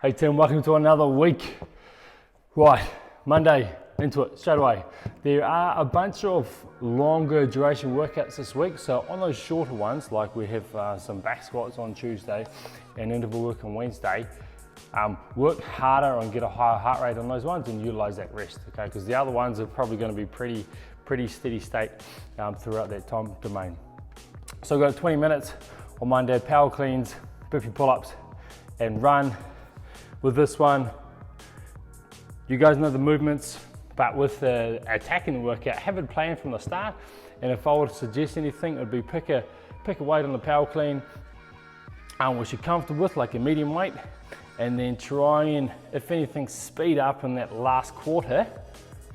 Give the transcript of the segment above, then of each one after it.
Hey Tim, welcome to another week. Right, Monday, into it straight away. There are a bunch of longer duration workouts this week, so on those shorter ones, like we have some back squats on Tuesday and interval work on Wednesday, work harder and get a higher heart rate on those ones and utilize that rest, okay? Because the other ones are probably going to be pretty steady state throughout that time domain. So we've got 20 minutes on Monday, power cleans, burpee pull-ups, and run. With this one, you guys know the movements, but with attacking the workout, have it planned from the start. And if I were to suggest anything, it would be pick a weight on the power clean, which you're comfortable with, like a medium weight, and then try and, if anything, speed up in that last quarter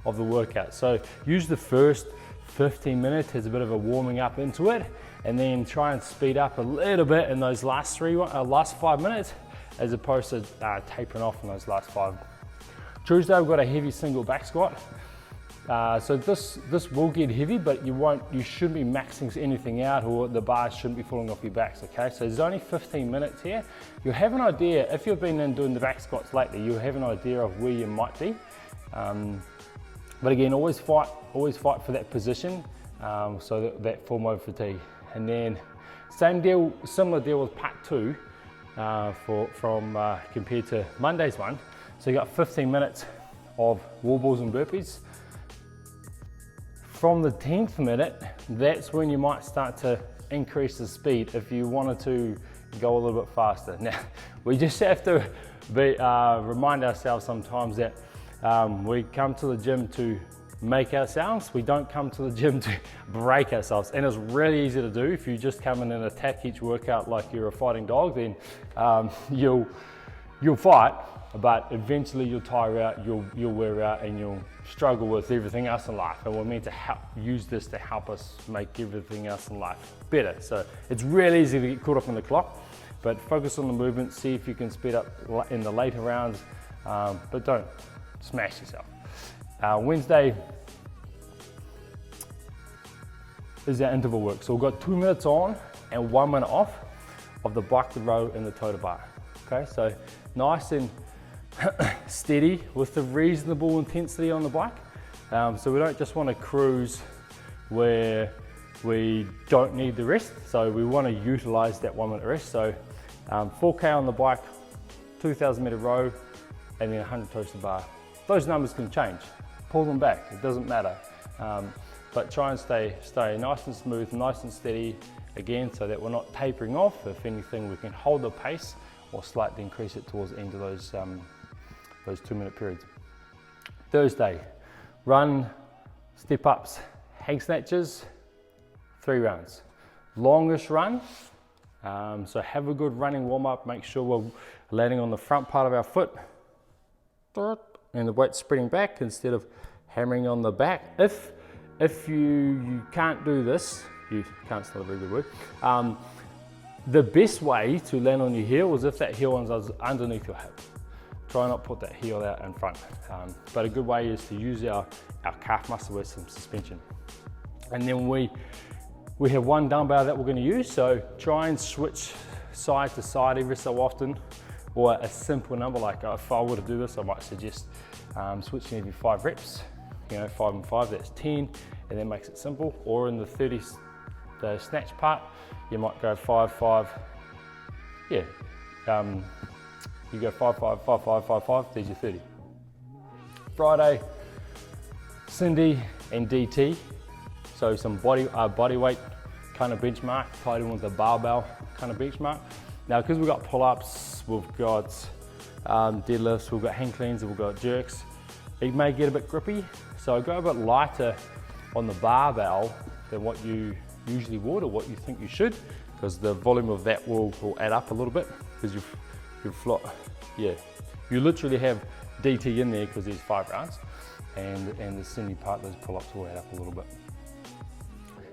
of the workout. So use the first 15 minutes as a bit of a warming up into it, and then try and speed up a little bit in those last 5 minutes, as opposed to tapering off in those last 5. Tuesday we've got a heavy single back squat. So this will get heavy, but you shouldn't be maxing anything out, or the bars shouldn't be falling off your backs, okay? So there's only 15 minutes here. You'll have an idea, if you've been in doing the back squats lately, you'll have an idea of where you might be. But again, always fight for that position, so that form over fatigue. And then similar deal with part 2, compared to Monday's one. So you got 15 minutes of wall balls and burpees. From the 10th minute, that's when you might start to increase the speed if you wanted to go a little bit faster. Now, we just have to remind ourselves sometimes that we come to the gym to make ourselves. We don't come to the gym to break ourselves, and it's really easy to do. If you just come in and attack each workout like you're a fighting dog, then you'll fight, but eventually you'll tire out, you'll wear out, and you'll struggle with everything else in life. And we're meant to use this to help us make everything else in life better. So it's really easy to get caught up in the clock, but focus on the movement, see if you can speed up in the later rounds, but don't smash yourself. Wednesday is our interval work. So we've got 2 minutes on and 1 minute off of the bike, the row, and the toe to bar. Okay, so nice and steady with the reasonable intensity on the bike. So we don't just want to cruise where we don't need the rest. So we want to utilize that 1 minute rest. So 4K on the bike, 2,000 meter row, and then 100 toes to bar. Those numbers can change. Pull them back, it doesn't matter. But try and stay nice and smooth, nice and steady, again, so that we're not tapering off. If anything, we can hold the pace or slightly increase it towards the end of those 2 minute periods. Thursday, run, step ups, hang snatches, 3 rounds. Longest run, so have a good running warm up, make sure we're landing on the front part of our foot, and the weight spreading back instead of hammering on the back. If you can't do this, you can't, still a very good word. The best way to land on your heel is if that heel is underneath your hip. Try not put that heel out in front. But a good way is to use our calf muscle with some suspension. And then we have one dumbbell that we're going to use, so try and switch side to side every so often, or a simple number. Like if I were to do this, I might suggest switching every 5 reps. 5 and 5, that's 10, and that makes it simple. Or in the snatch part, you might go 5, 5. Yeah, you go 5, 5, 5, 5, 5, 5. There's your 30. Friday, Cindy and DT. So some body weight kind of benchmark tied in with the barbell kind of benchmark. Now, because we've got pull-ups, we've got deadlifts, we've got hang cleans, we've got jerks, it may get a bit grippy. So go a bit lighter on the barbell than what you usually would, or what you think you should, because the volume of that will add up a little bit, because you literally have DT in there because there's 5 rounds, and the Cindy part, those pull-ups will add up a little bit.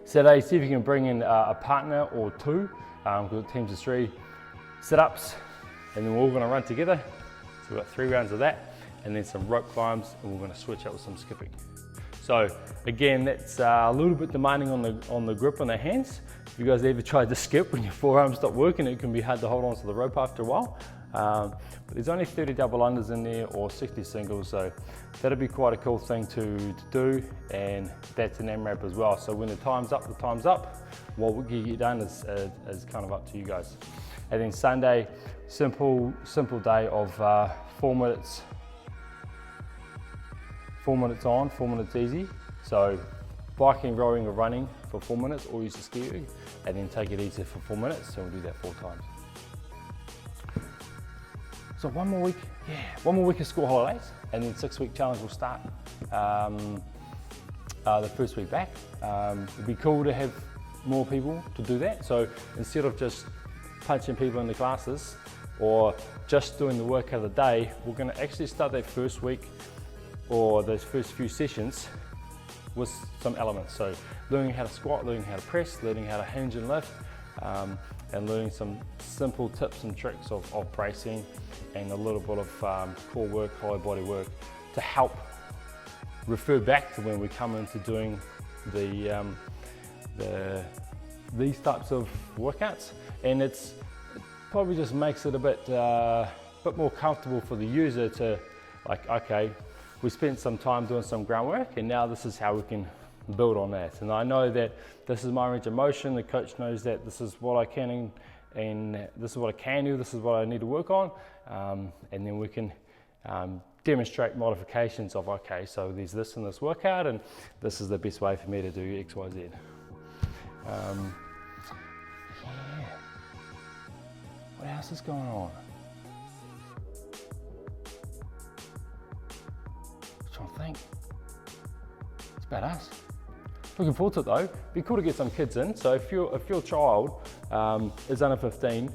Saturday, see if you can bring in a partner or 2, because teams of 3 sit-ups, and then we're all going to run together. So we've got 3 rounds of that, and then some rope climbs, and we're going to switch out with some skipping. So again, that's a little bit demanding on the grip on the hands. If you guys ever tried to skip when your forearms stop working, it can be hard to hold on to the rope after a while. But there's only 30 double unders in there or 60 singles, so that'd be quite a cool thing to do, and that's an AMRAP as well. So when the time's up, the time's up. What we get done is kind of up to you guys. And then Sunday, simple day of 4 minutes. 4 minutes on, 4 minutes easy. So biking, rowing or running for 4 minutes, or use the ski rig, and then take it easy for 4 minutes. So we'll do that 4 times. So one more week of school holidays, and then 6-week challenge will start the first week back. It'd be cool to have more people to do that. So instead of just punching people in the classes or just doing the work of the day, we're going to actually start that first week or those first few sessions with some elements. So learning how to squat, learning how to press, learning how to hinge and lift, and learning some simple tips and tricks of bracing and a little bit of core work, whole body work to help refer back to when we come into doing these types of workouts. And it probably just makes it a bit more comfortable for the user to, like, okay, we spent some time doing some groundwork, and now this is how we can build on that. And I know that this is my range of motion. The coach knows that this is what I can and this is what I can do, this is what I need to work on, and then we can demonstrate modifications of, okay, so there's this in this workout, and this is the best way for me to do X, Y, Z. What else is going on? I'm trying to think. It's about us. Looking forward to it though. Be cool to get some kids in. So if your child is under 15,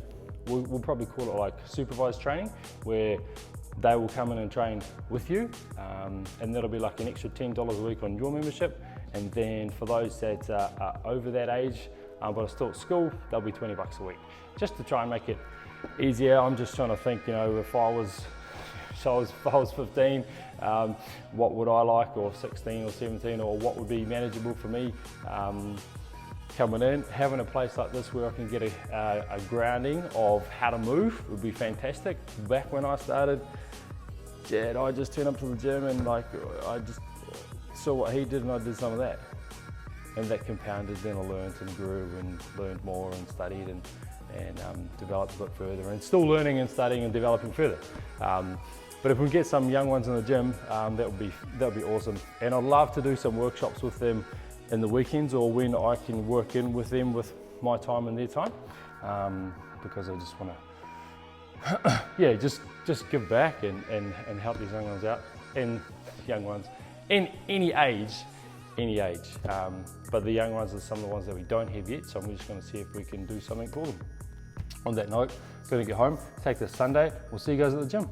we'll probably call it like supervised training, where they will come in and train with you, and that'll be like an extra $10 a week on your membership. And then for those that are over that age but are still at school, they'll be 20 bucks a week, just to try and make it easier. I'm just trying to think, you know, if I was 15, what would I like, or 16 or 17, or what would be manageable for me coming in. Having a place like this where I can get a grounding of how to move would be fantastic. Back when I started, I just turned up to the gym and like I just saw what he did and I did some of that. And that compounded, then I learned and grew and learned more and studied and developed a bit further, and still learning and studying and developing further. But if we get some young ones in the gym, that would be awesome. And I'd love to do some workshops with them in the weekends, or when I can work in with them with my time and their time, because I just want to, just give back and help these young ones out, and young ones in any age. But the young ones are some of the ones that we don't have yet, so I'm just going to see if we can do something for them. On that note, going to get home, take this Sunday. We'll see you guys at the gym.